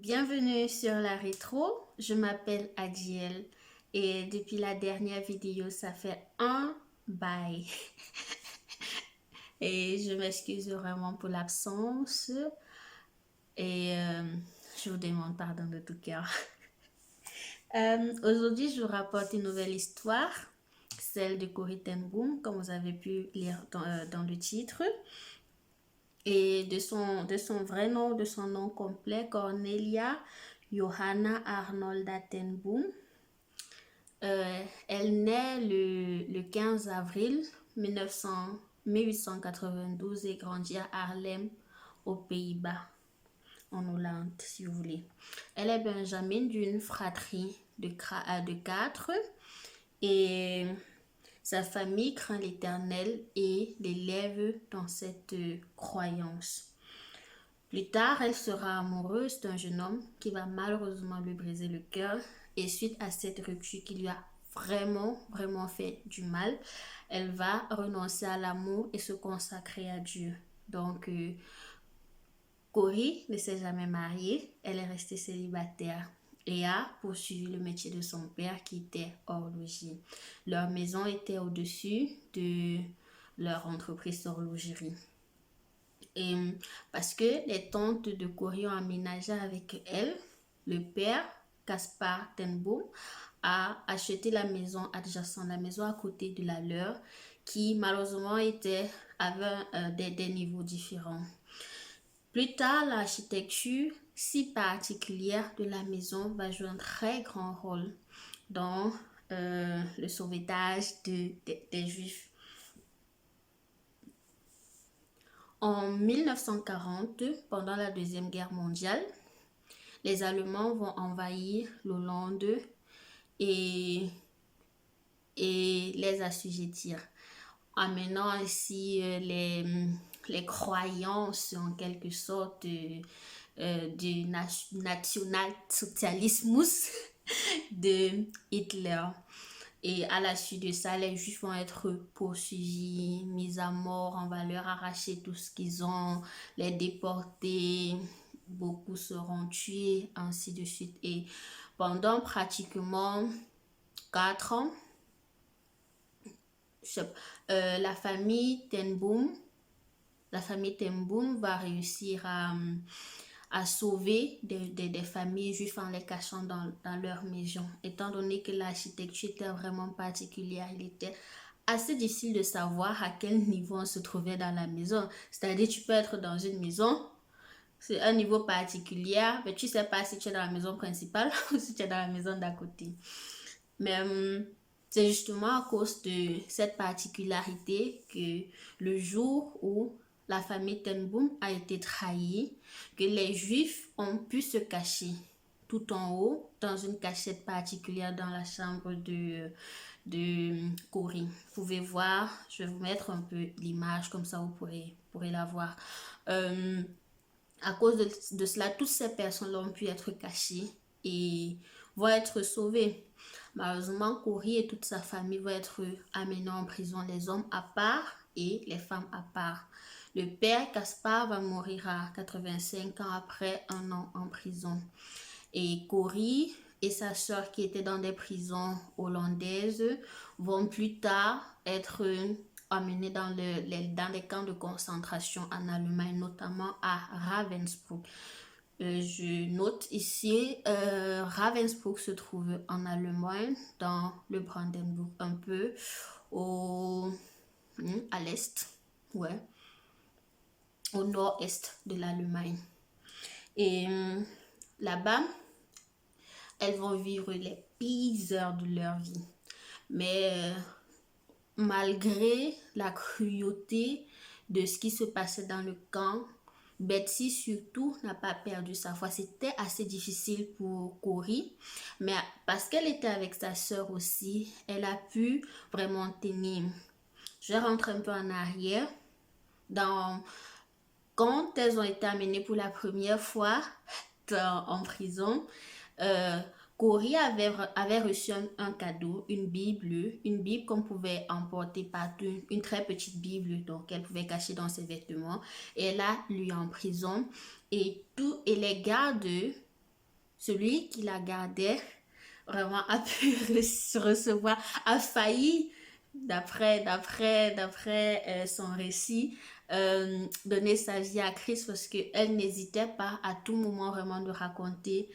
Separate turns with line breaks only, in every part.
Bienvenue sur la rétro, je m'appelle Adiel et depuis la dernière vidéo, ça fait un bail et je m'excuse vraiment pour l'absence et je vous demande pardon de tout cœur. Aujourd'hui, je vous rapporte une nouvelle histoire, celle de Corrie ten Boom, comme vous avez pu lire dans le titre. Et de son vrai nom, de son nom complet, Cornelia Johanna Arnolda ten Boom. Elle naît le 15 avril 1892 et grandit à Haarlem, aux Pays-Bas, en Hollande, si vous voulez. Elle est benjamin d'une fratrie de quatre et sa famille craint l'Éternel et l'élève dans cette croyance. Plus tard, elle sera amoureuse d'un jeune homme qui va malheureusement lui briser le cœur. Et suite à cette rupture qui lui a vraiment fait du mal, elle va renoncer à l'amour et se consacrer à Dieu. Donc, Corrie ne s'est jamais mariée, elle est restée célibataire et a poursuivi le métier de son père qui était horloger. Leur maison était au-dessus de leur entreprise d'horlogerie. Et parce que les tantes de Corrie ont aménagé avec elle, le père, Caspar ten Boom, a acheté la maison adjacente, la maison à côté de la leur, qui malheureusement avait des niveaux différents. Plus tard, l'architecture si particulière de la maison va jouer un très grand rôle dans le sauvetage des Juifs. En 1940, pendant la Deuxième Guerre mondiale, les Allemands vont envahir l'Hollande et les assujettir, amenant ainsi les croyances en quelque sorte du national-socialisme de Hitler. Et à la suite de ça, les Juifs vont être poursuivis, mis à mort, on va leur arracher tout ce qu'ils ont, les déporter, beaucoup seront tués, ainsi de suite. Et pendant pratiquement 4 ans, la famille ten Boom va réussir à sauver des familles juives en les cachant dans leur maison. Étant donné que l'architecture était vraiment particulière, il était assez difficile de savoir à quel niveau on se trouvait dans la maison. C'est-à-dire, tu peux être dans une maison, c'est un niveau particulier, mais tu ne sais pas si tu es dans la maison principale ou si tu es dans la maison d'à côté. Mais c'est justement à cause de cette particularité que le jour où la famille ten Boom a été trahie, que les Juifs ont pu se cacher tout en haut dans une cachette particulière dans la chambre de Corrie. Vous pouvez voir, je vais vous mettre un peu l'image comme ça vous pourrez la voir. À cause de cela, toutes ces personnes ont pu être cachées et vont être sauvées. Malheureusement, Corrie et toute sa famille vont être amenés en prison, les hommes à part et les femmes à part. Le père Caspar va mourir à 85 ans après un an en prison. Et Corrie et sa sœur qui étaient dans des prisons hollandaises vont plus tard être amenés dans les camps de concentration en Allemagne, notamment à Ravensbrück. Je note ici, Ravensbrück se trouve en Allemagne, dans le Brandenburg, un peu à l'est, ouais, au nord-est de l'Allemagne. Et là-bas, elles vont vivre les pires heures de leur vie. Mais malgré la cruauté de ce qui se passait dans le camp, Betsy surtout n'a pas perdu sa foi. C'était assez difficile pour Corrie, mais parce qu'elle était avec sa sœur aussi, elle a pu vraiment tenir. Je rentre un peu en arrière. Quand elles ont été amenées pour la première fois en prison, Corrie avait reçu un cadeau, une Bible qu'on pouvait emporter partout, une très petite Bible donc elle pouvait cacher dans ses vêtements. Et elle a lu en prison et les gardes celui qui la gardait vraiment a pu recevoir, a failli, d'après son récit, donner sa vie à Christ parce qu'elle n'hésitait pas à tout moment vraiment de raconter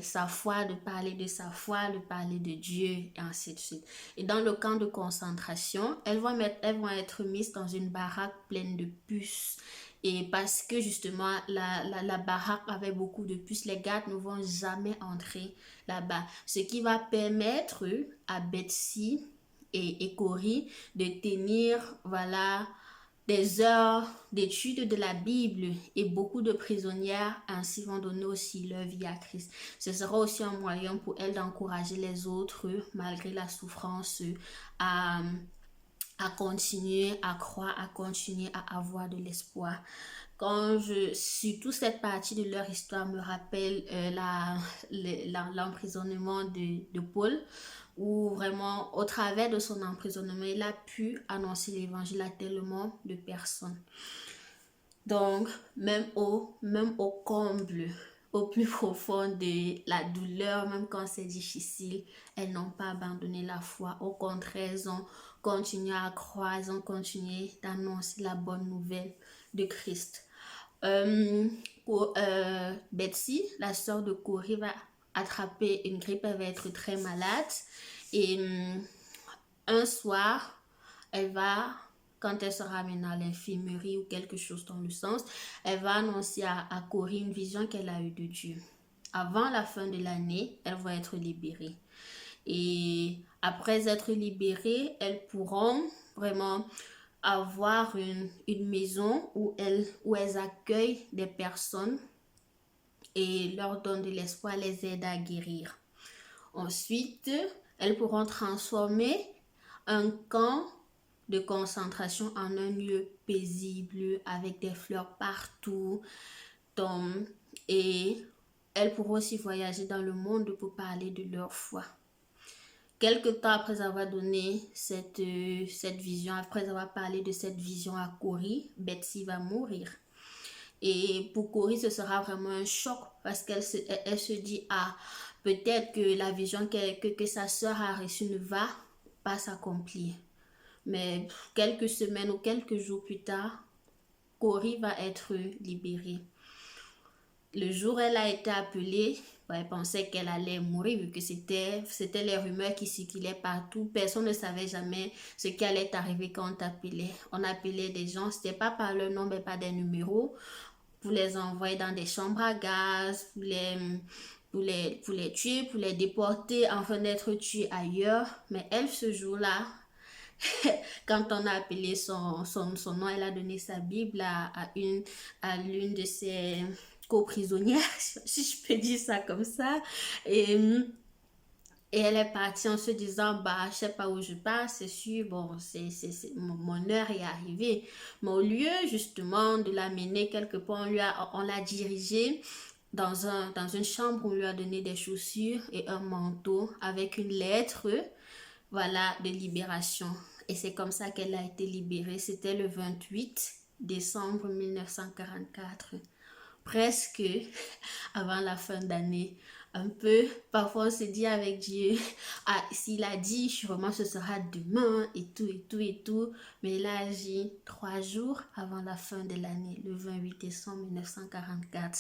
sa foi, de parler de sa foi, de parler de Dieu et ainsi de suite. Et dans le camp de concentration, elles vont être mises dans une baraque pleine de puces. Et parce que justement la baraque avait beaucoup de puces, les gardes ne vont jamais entrer là-bas. Ce qui va permettre à Betsy et Corrie de tenir, voilà, des heures d'étude de la Bible, et beaucoup de prisonnières ainsi vont donner aussi leur vie à Christ. Ce sera aussi un moyen pour elles d'encourager les autres, malgré la souffrance, à, à continuer à croire, à continuer à avoir de l'espoir. Surtout cette partie de leur histoire me rappelle l'emprisonnement de Paul, où vraiment, au travers de son emprisonnement, il a pu annoncer l'évangile à tellement de personnes. Donc, même au comble, au plus profond de la douleur, même quand c'est difficile, elles n'ont pas abandonné la foi. Au contraire, elles ont continué à croire, elles ont continué d'annoncer la bonne nouvelle de Christ. Betsy, la sœur de Corrie, va attraper une grippe, elle va être très malade. Et un soir, quand elle sera amenée à l'infirmerie ou quelque chose dans le sens, elle va annoncer à Corrie une vision qu'elle a eue de Dieu. Avant la fin de l'année, elle va être libérée. Et après être libérées, elles pourront vraiment avoir une maison où elles accueillent des personnes et leur donnent de l'espoir, les aident à guérir. Ensuite, elles pourront transformer un camp de concentration en un lieu paisible avec des fleurs partout. Et elles pourront aussi voyager dans le monde pour parler de leur foi. Quelque temps après avoir donné cette vision, après avoir parlé de cette vision à Corrie, Betsy va mourir. Et pour Corrie, ce sera vraiment un choc parce qu'elle se dit, ah, peut-être que la vision que sa sœur a reçue ne va pas s'accomplir. Mais quelques semaines ou quelques jours plus tard, Corrie va être libérée. Le jour où elle a été appelée, elle pensait qu'elle allait mourir vu que c'était les rumeurs qui circulaient partout. Personne ne savait jamais ce qui allait arriver quand on t'appelait. On appelait des gens, c'était pas par leur nom, mais par des numéros, pour les envoyer dans des chambres à gaz, pour les tuer, pour les déporter, enfin d'être tués ailleurs. Mais elle, ce jour-là, quand on a appelé son nom, elle a donné sa Bible à l'une de ses co-prisonnières, si je peux dire ça comme ça. Et elle est partie en se disant, bah, je sais pas où je pars, c'est sûr, bon, mon heure est arrivée. Mais au lieu, justement, de l'amener quelque part, on l'a dirigée dans une chambre où on lui a donné des chaussures et un manteau avec une lettre, voilà, de libération. Et c'est comme ça qu'elle a été libérée. C'était le 28 décembre 1944. Presque avant la fin d'année. Un peu, parfois on se dit avec Dieu, ah, s'il a dit, sûrement ce sera demain et tout et tout et tout. Mais il a agi 3 jours avant la fin de l'année, le 28 décembre 1944.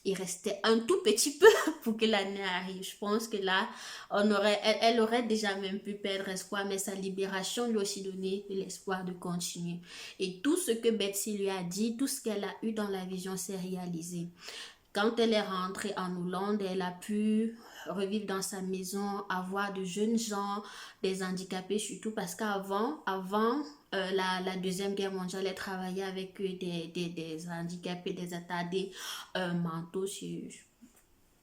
Il restait un tout petit peu pour que l'année arrive. Je pense que là, elle aurait déjà même pu perdre espoir, mais sa libération lui a aussi donné de l'espoir de continuer. Et tout ce que Betsy lui a dit, tout ce qu'elle a eu dans la vision s'est réalisé. Quand elle est rentrée en Hollande, elle a pu revivre dans sa maison, avoir de jeunes gens, des handicapés surtout, parce qu'avant la Deuxième Guerre mondiale, elle travaillait avec des handicapés, des attardés mentaux,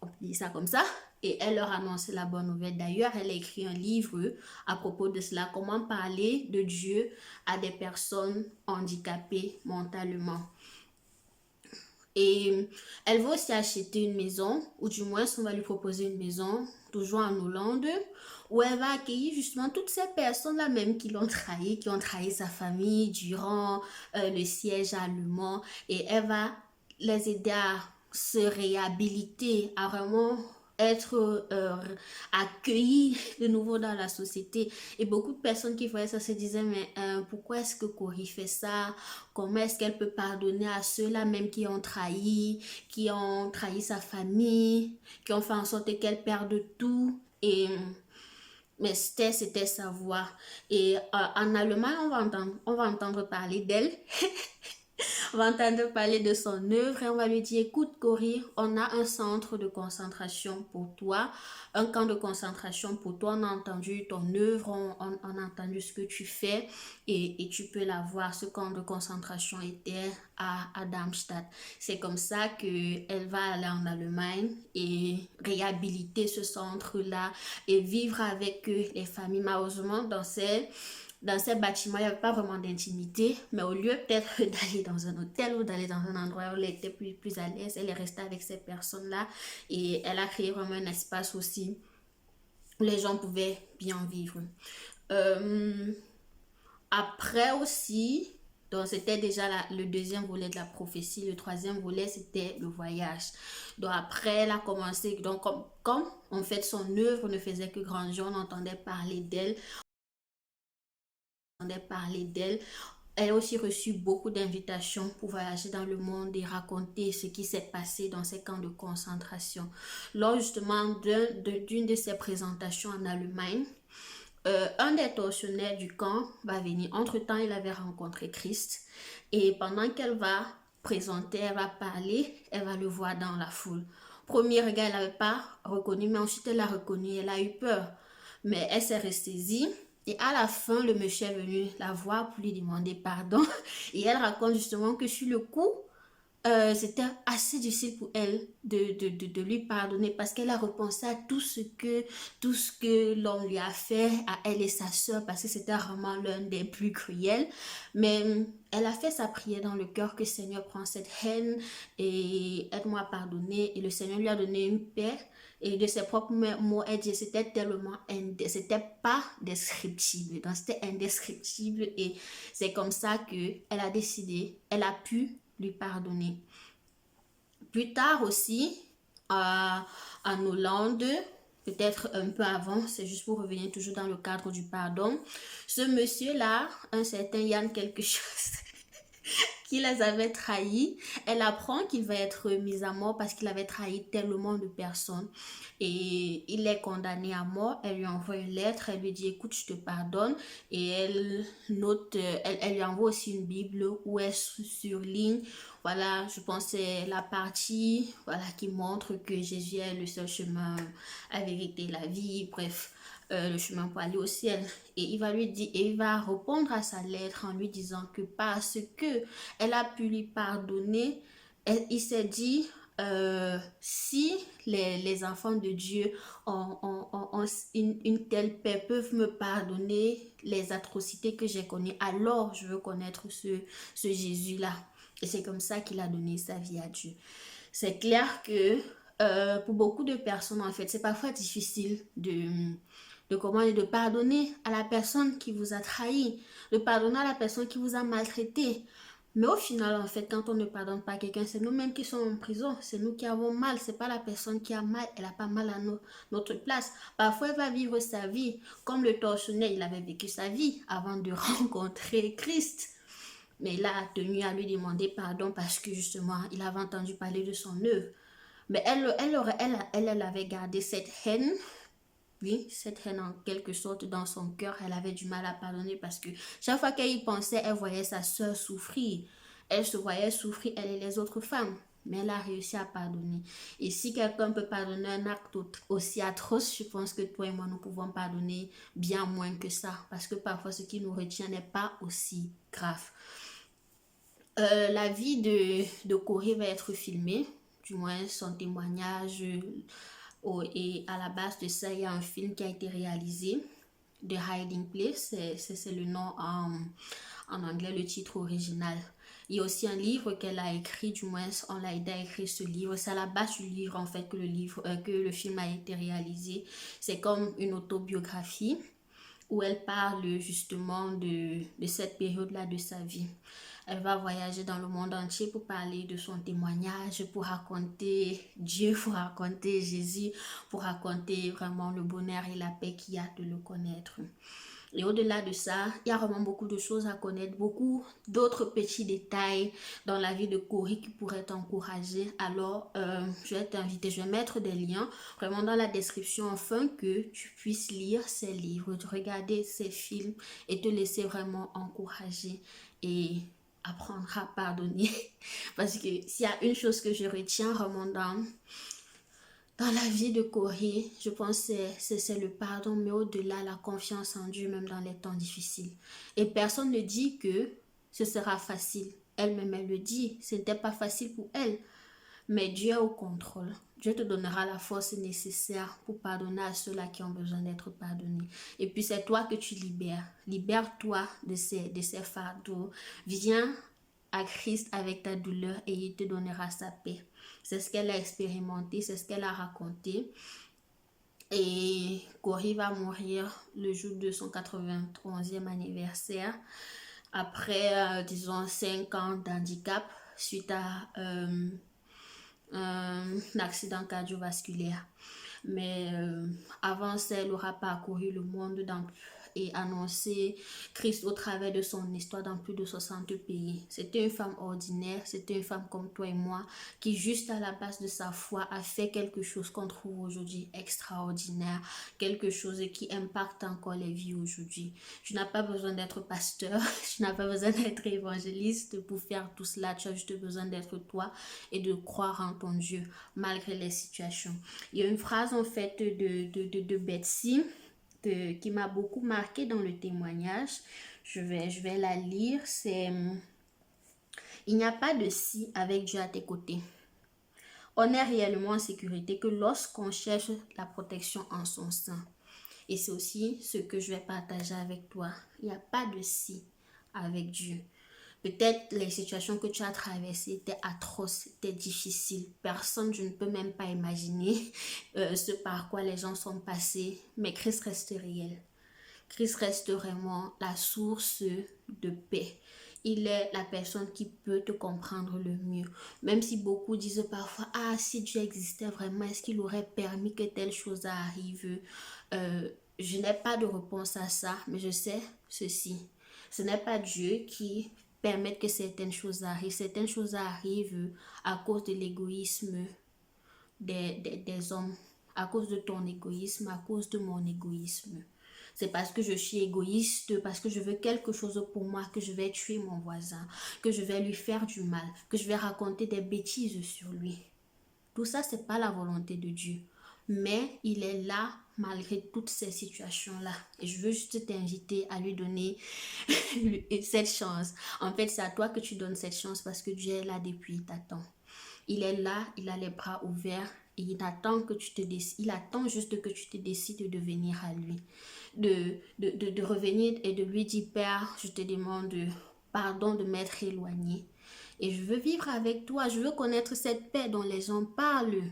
on dit ça comme ça, et elle leur annonçait la bonne nouvelle. D'ailleurs, elle a écrit un livre à propos de cela, comment parler de Dieu à des personnes handicapées mentalement. Et elle va aussi acheter une maison, ou du moins on va lui proposer une maison, toujours en Hollande, où elle va accueillir justement toutes ces personnes-là même qui l'ont trahi, qui ont trahi sa famille durant le siège allemand. Et elle va les aider à se réhabiliter, à vraiment être accueilli de nouveau dans la société. Et beaucoup de personnes qui voyaient ça se disaient, mais pourquoi est-ce que Corrie fait ça? Comment est-ce qu'elle peut pardonner à ceux-là même qui ont trahi sa famille, qui ont fait en sorte qu'elle perde tout? Et mais c'était sa voix. Et en Allemagne, on va entendre parler d'elle. On va entendre parler de son œuvre et on va lui dire, écoute Corrie, on a un centre de concentration pour toi, un camp de concentration pour toi. On a entendu ton œuvre, on a entendu ce que tu fais et tu peux la voir. Ce camp de concentration était à Darmstadt. C'est comme ça qu'elle va aller en Allemagne et réhabiliter ce centre-là et vivre avec les familles. Malheureusement, dans ces bâtiments, il n'y avait pas vraiment d'intimité, mais au lieu peut-être d'aller dans un hôtel ou d'aller dans un endroit où elle était plus à l'aise, elle est restée avec ces personnes-là et elle a créé vraiment un espace aussi où les gens pouvaient bien vivre. Euh, Après aussi, donc c'était déjà le deuxième volet de la prophétie. Le troisième volet, c'était le voyage. Donc après, elle a commencé, donc comme en fait son œuvre ne faisait que grandir, on entendait parler d'elle, Elle a aussi reçu beaucoup d'invitations pour voyager dans le monde et raconter ce qui s'est passé dans ces camps de concentration. Lors justement d'une de ses présentations en Allemagne, un des tortionnaires du camp va venir. Entre-temps, il avait rencontré Christ. Et pendant qu'elle va présenter, elle va parler, elle va le voir dans la foule. Premier regard, elle n'avait pas reconnu, mais ensuite elle l'a reconnu, elle a eu peur. Mais elle s'est ressaisie. Et à la fin, le monsieur est venu la voir pour lui demander pardon. Et elle raconte justement que sur le coup, c'était assez difficile pour elle de lui pardonner parce qu'elle a repensé à tout ce que l'homme lui a fait, à elle et sa soeur, parce que c'était vraiment l'un des plus cruels. Mais elle a fait sa prière dans le cœur que Seigneur prend cette haine et aide-moi à pardonner. Et le Seigneur lui a donné une paix. Et de ses propres mots, elle dit c'était tellement, c'était pas descriptible. Donc c'était indescriptible. Et c'est comme ça qu'elle a décidé, elle a pu lui pardonner. Plus tard aussi, en Hollande, peut-être un peu avant, c'est juste pour revenir toujours dans le cadre du pardon, ce monsieur-là, un certain Yann quelque chose, qui les avait trahis, elle apprend qu'il va être mis à mort parce qu'il avait trahi tellement de personnes et il est condamné à mort. Elle lui envoie une lettre, elle lui dit écoute je te pardonne et elle note, elle lui envoie aussi une Bible où elle surligne, voilà, je pense que c'est la partie voilà, qui montre que Jésus est le seul chemin, la vérité, la vie, bref, le chemin pour aller au ciel. Et il va lui dire, et il va répondre à sa lettre en lui disant que parce que elle a pu lui pardonner, il s'est dit, si les enfants de Dieu ont une telle paix, peuvent me pardonner les atrocités que j'ai connues, alors je veux connaître ce Jésus-là. Et c'est comme ça qu'il a donné sa vie à Dieu. C'est clair que pour beaucoup de personnes, en fait, c'est parfois difficile de pardonner à la personne qui vous a trahi, de pardonner à la personne qui vous a maltraité. Mais au final, en fait, quand on ne pardonne pas quelqu'un, c'est nous-mêmes qui sommes en prison. C'est nous qui avons mal. C'est pas la personne qui a mal. Elle n'a pas mal à notre place. Parfois, elle va vivre sa vie comme le tortionnaire. Il avait vécu sa vie avant de rencontrer Christ. Mais il a tenu à lui demander pardon parce que justement, il avait entendu parler de son œuvre. Mais elle avait gardé cette haine. Oui, cette haine en quelque sorte dans son cœur, elle avait du mal à pardonner parce que chaque fois qu'elle y pensait, elle voyait sa soeur souffrir. Elle se voyait souffrir, elle et les autres femmes. Mais elle a réussi à pardonner. Et si quelqu'un peut pardonner un acte aussi atroce, je pense que toi et moi, nous pouvons pardonner bien moins que ça. Parce que parfois, ce qui nous retient n'est pas aussi grave. La vie de Corée va être filmée, du moins son témoignage. Et à la base de ça, il y a un film qui a été réalisé, The Hiding Place, c'est le nom en anglais, le titre original. Il y a aussi un livre qu'elle a écrit, du moins on l'a aidé à écrire ce livre. C'est à la base du livre en fait que le film a été réalisé. C'est comme une autobiographie. où elle parle justement de cette période-là de sa vie. Elle va voyager dans le monde entier pour parler de son témoignage, pour raconter Dieu, pour raconter Jésus, pour raconter vraiment le bonheur et la paix qu'il y a de le connaître. Et au-delà de ça, il y a vraiment beaucoup de choses à connaître, beaucoup d'autres petits détails dans la vie de Corrie qui pourraient t'encourager. Alors, je vais t'inviter, je vais mettre des liens vraiment dans la description afin que tu puisses lire ces livres, regarder ces films et te laisser vraiment encourager et apprendre à pardonner. Parce que s'il y a une chose que je retiens vraiment dans la vie de Corée, je pense que c'est le pardon, mais au-delà, la confiance en Dieu, même dans les temps difficiles. Et personne ne dit que ce sera facile. Elle-même, elle le dit, ce n'était pas facile pour elle. Mais Dieu est au contrôle. Dieu te donnera la force nécessaire pour pardonner à ceux-là qui ont besoin d'être pardonnés. Et puis c'est toi que tu libères. Libère-toi de ces fardeaux. Viens à Christ avec ta douleur et il te donnera sa paix. C'est ce qu'elle a expérimenté, c'est ce qu'elle a raconté. Et Corrie va mourir le jour de son 93e anniversaire après, disons, 5 ans d'handicap suite à un accident cardiovasculaire. Mais avant ça, elle aura parcouru le monde et annoncé Christ au travers de son histoire dans plus de 60 pays. C'était une femme ordinaire, c'était une femme comme toi et moi qui juste à la base de sa foi a fait quelque chose qu'on trouve aujourd'hui extraordinaire, quelque chose qui impacte encore les vies aujourd'hui. Tu n'as pas besoin d'être pasteur, tu n'as pas besoin d'être évangéliste pour faire tout cela, tu as juste besoin d'être toi et de croire en ton Dieu malgré les situations. Il y a une phrase en fait de Betsy qui m'a beaucoup marqué dans le témoignage. Je vais la lire. C'est il n'y a pas de si avec Dieu à tes côtés. On est réellement en sécurité que lorsqu'on cherche la protection en son sein. Et c'est aussi ce que je vais partager avec toi. Il n'y a pas de si avec Dieu. Peut-être les situations que tu as traversées étaient atroces, étaient difficiles. Personne, je ne peux même pas imaginer ce par quoi les gens sont passés. Mais Christ reste réel. Christ reste vraiment la source de paix. Il est la personne qui peut te comprendre le mieux. Même si beaucoup disent parfois, ah, si Dieu existait vraiment, est-ce qu'il aurait permis que telle chose arrive? Je n'ai pas de réponse à ça, mais je sais ceci. Ce n'est pas Dieu qui permet que certaines choses arrivent. Certaines choses arrivent à cause de l'égoïsme des hommes, à cause de ton égoïsme, à cause de mon égoïsme. C'est parce que je suis égoïste, parce que je veux quelque chose pour moi, que je vais tuer mon voisin, que je vais lui faire du mal, que je vais raconter des bêtises sur lui. Tout ça, c'est pas la volonté de Dieu. Mais il est là malgré toutes ces situations-là. Et je veux juste t'inviter à lui donner cette chance. En fait, c'est à toi que tu donnes cette chance parce que Dieu est là depuis, il t'attend. Il est là, il a les bras ouverts et il attend que tu te décides. Il attend juste que tu te décides de venir à lui. De revenir et de lui dire, Père, je te demande pardon de m'être éloigné. Et je veux vivre avec toi. Je veux connaître cette paix dont les gens parlent.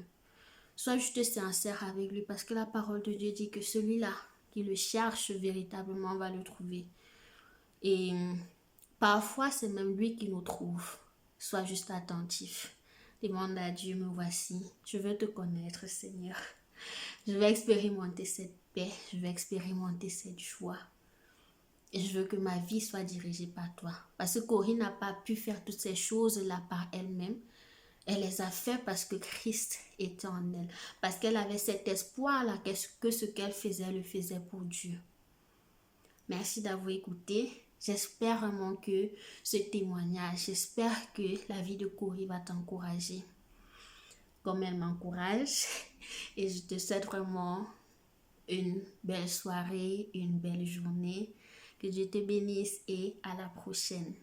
Sois juste sincère avec lui parce que la parole de Dieu dit que celui-là qui le cherche véritablement va le trouver. Et parfois, c'est même lui qui nous trouve. Sois juste attentif. Demande à Dieu, me voici. Je veux te connaître, Seigneur. Je vais expérimenter cette paix. Je vais expérimenter cette joie. Et je veux que ma vie soit dirigée par toi. Parce que Corrie n'a pas pu faire toutes ces choses-là par elle-même. Elle les a fait parce que Christ était en elle. Parce qu'elle avait cet espoir-là que ce qu'elle faisait, elle le faisait pour Dieu. Merci d'avoir écouté. J'espère vraiment que ce témoignage, j'espère que la vie de Corrie va t'encourager comme elle m'encourage. Et je te souhaite vraiment une belle soirée, une belle journée. Que Dieu te bénisse et à la prochaine.